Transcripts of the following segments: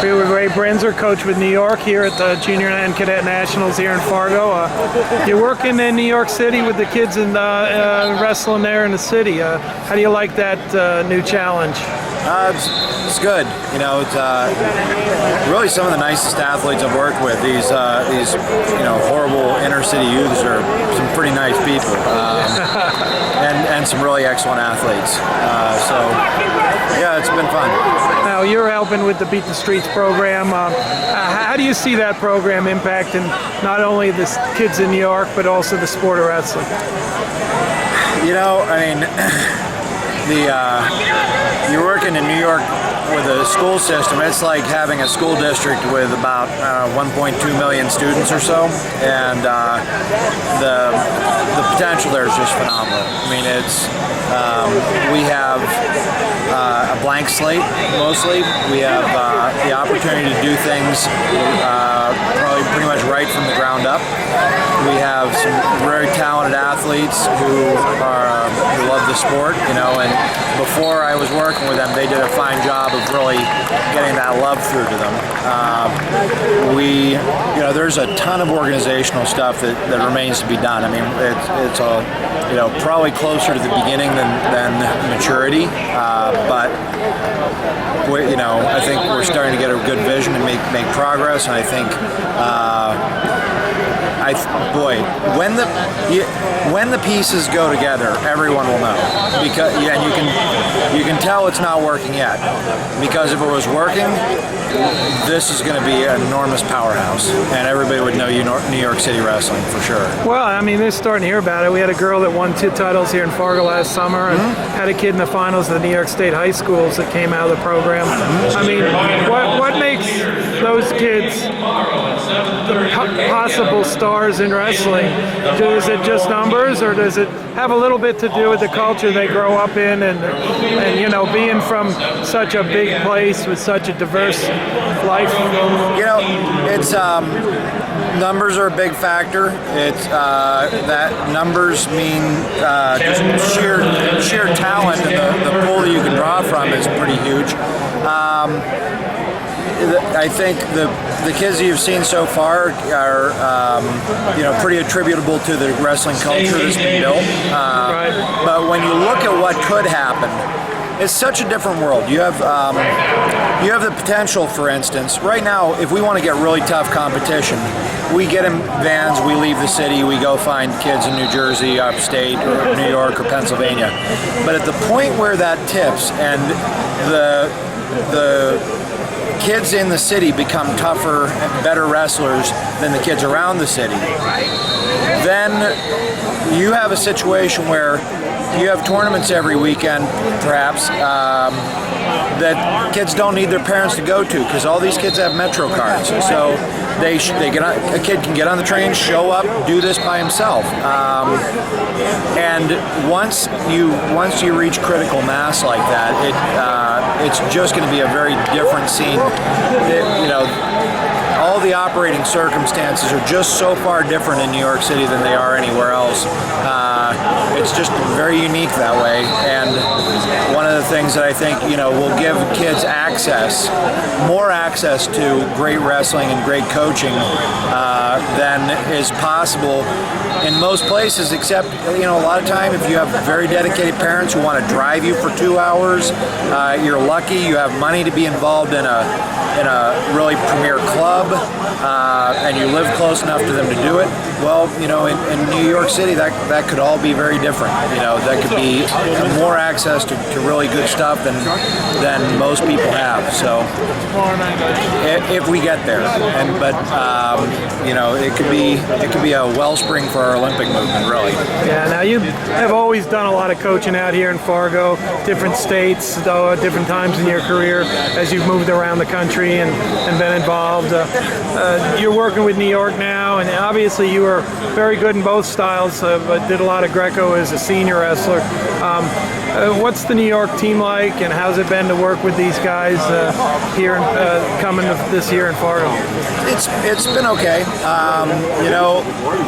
Here with Ray Brinzer, coach with New York here at the Junior and Cadet Nationals here in Fargo. You're working in New York City with the kids and wrestling there in the city. How do you like that new challenge? It's good. You know, it's really some of the nicest athletes I've worked with. These horrible inner city youths are some pretty nice people, and some really excellent athletes. So yeah, it's been fun. Now you're helping with the Beat the Streets program. How do you see that program impacting not only the kids in New York but also the sport of wrestling? You know, I mean, you're working in New York with a school system. It's like having a school district with about 1.2 million students or so, and the potential there is just phenomenal. I mean, it's we have a blank slate mostly. We have the opportunity to do things probably pretty much right from the ground up. We have some very talented athletes who love the sport, you know, and before I was working with them, they did a fine job of really getting that love through to them. There's a ton of organizational stuff that remains to be done. I mean, it's probably closer to the beginning than maturity, but I think we're starting to get a good vision and make progress, and I think. When the pieces go together, everyone will know. Because you can tell it's not working yet. Because if it was working, this is going to be an enormous powerhouse, and everybody would know New York City wrestling for sure. Well, I mean, they're starting to hear about it. We had a girl that won 2 titles here in Fargo last summer, and had a kid in the finals of the New York State high schools that came out of the program. I mean, what makes those kids the possible stars in wrestling? Is it just numbers, or does it have a little bit to do with the culture they grow up in, and being from such a big place with such a diverse life? You know, it's numbers are a big factor. It's that numbers mean just sheer talent, and the pool that you can draw from is pretty huge. I think the kids that you've seen so far are pretty attributable to the wrestling culture that's been built. But when you look at what could happen, it's such a different world. You have the potential, for instance, right now, if we want to get really tough competition, we get in vans, we leave the city, we go find kids in New Jersey, upstate, or New York, or Pennsylvania. But at the point where that tips and the kids in the city become tougher and better wrestlers than the kids around the city, then you have a situation where you have tournaments every weekend, perhaps, that kids don't need their parents to go to, because all these kids have Metro cards. So a kid can get on the train, show up, do this by himself. And once you reach critical mass like that, it's just going to be a very different scene. All the operating circumstances are just so far different in New York City than they are anywhere else. It's just very unique that way, and one of the things that I think will give kids more access to great wrestling and great coaching than is possible in most places, except a lot of time if you have very dedicated parents who want to drive you for 2 hours, you're lucky you have money to be involved in a really premier club, and you live close enough to them to do it. Well, in New York City, that could all be very different. That could be more access to really good stuff than most people have. So, if we get there, it could be a wellspring for our Olympic movement, really. Yeah. Now you have always done a lot of coaching out here in Fargo, different states, though, at different times in your career as you've moved around the country and been involved. You're working with New York now, and obviously you were very good in both styles, but did a lot of Greco as a senior wrestler. What's the New York team like, and how's it been to work with these guys here coming this year in Fargo? It's been okay.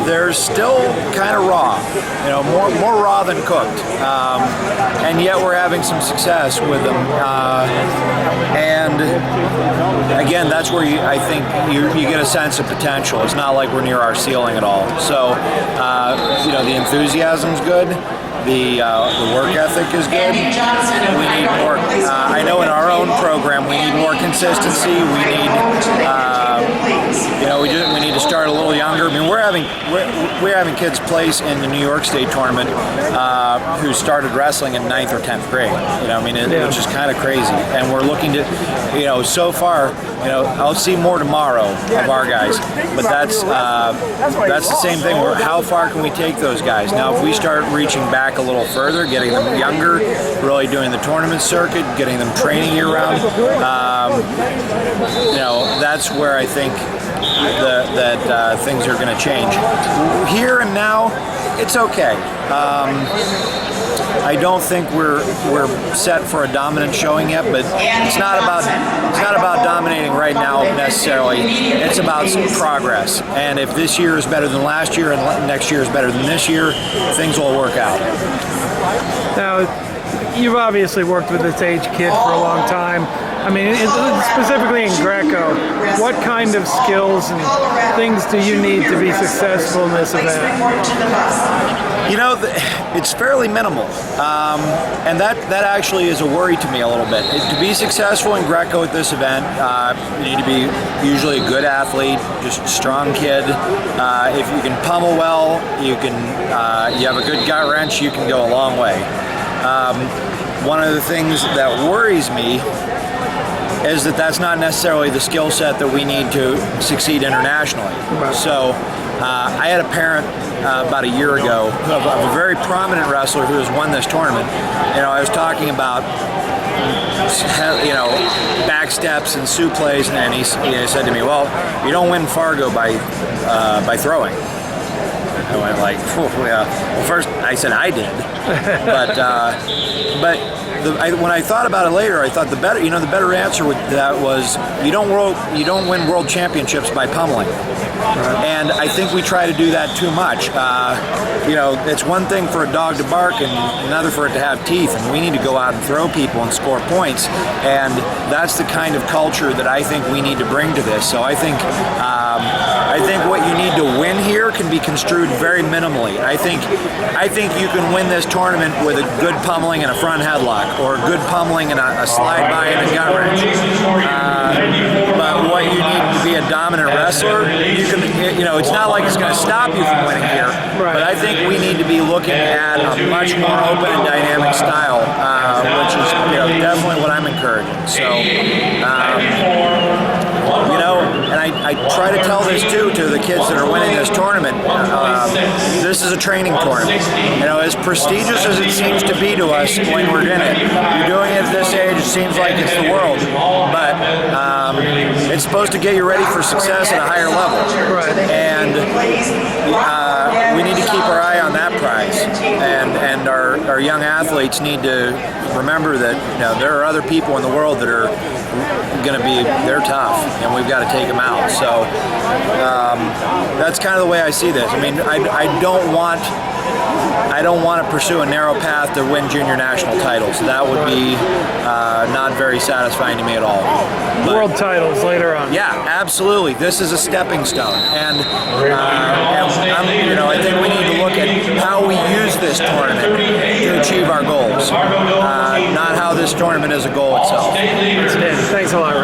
They're still kind of raw. More raw than cooked, and yet we're having some success with them. And again, that's where I think you get a sense of potential. It's not like we're near our ceiling at all. So, the enthusiasm's good. The work ethic is good. We need more. I know in our own program we need more consistency. We need, we need to start a little younger. I mean, we're having kids place in the New York State tournament who started wrestling in 9th or 10th grade. Which is kind of crazy. And we're looking to, so far, I'll see more tomorrow of our guys. But that's the same thing. How far can we take those guys? Now, if we start reaching back a little further, getting them younger, really doing the tournament circuit, getting them training year round, that's where I think that things are going to change. Here and now, it's okay. I don't think we're set for a dominant showing yet, but it's not about dominating right now necessarily. It's about some progress. And if this year is better than last year and next year is better than this year, things will work out. Now, you've obviously worked with this age kid for a long time. I mean, specifically in Greco, what kind of skills and things do you need to be successful in this event? It's fairly minimal, and that actually is a worry to me a little bit. To be successful in Greco at this event, you need to be usually a good athlete, just a strong kid. If you can pummel well, you have a good gut wrench, you can go a long way. One of the things that worries me is that's not necessarily the skill set that we need to succeed internationally. Right. So I had a parent about a year ago of a very prominent wrestler who has won this tournament. I was talking about back steps and suplex, and he said to me, "Well, you don't win Fargo by throwing." I went like, yeah. Well, first I said I did, but when I thought about it later, I thought the better answer with that was you don't win world championships by pummeling. Right. And I think we try to do that too much. It's one thing for a dog to bark and another for it to have teeth, and we need to go out and throw people and score points. And that's the kind of culture that I think we need to bring to this. So I think what you need to win here can be construed very minimally. I think you can win this tournament with a good pummeling and a front headlock, or a good pummeling and a slide by and a gut wrench. But what you need to be a dominant wrestler, it's not like it's going to stop you from winning here. Right. But I think we need to be looking at a much more open and dynamic style, which is definitely what I'm encouraging. So, and I try to tell this too to the kids that are winning this tournament. This is a training tournament. As prestigious as it seems to be to us when we're in it, you're doing it at this age, it seems like it's the world. But it's supposed to get you ready for success at a higher level. Right. And we need to keep our eye on that prize. And our young athletes need to remember that there are other people in the world that are they're tough, and we've got to take them out. So that's kind of the way I see this. I mean, I don't want to pursue a narrow path to win junior national titles. That would be not very satisfying to me at all. But, world titles later on. Yeah, absolutely. This is a stepping stone, and I think we need to look at how we use this tournament to achieve our goals, not how this tournament is a goal itself. Thanks a lot.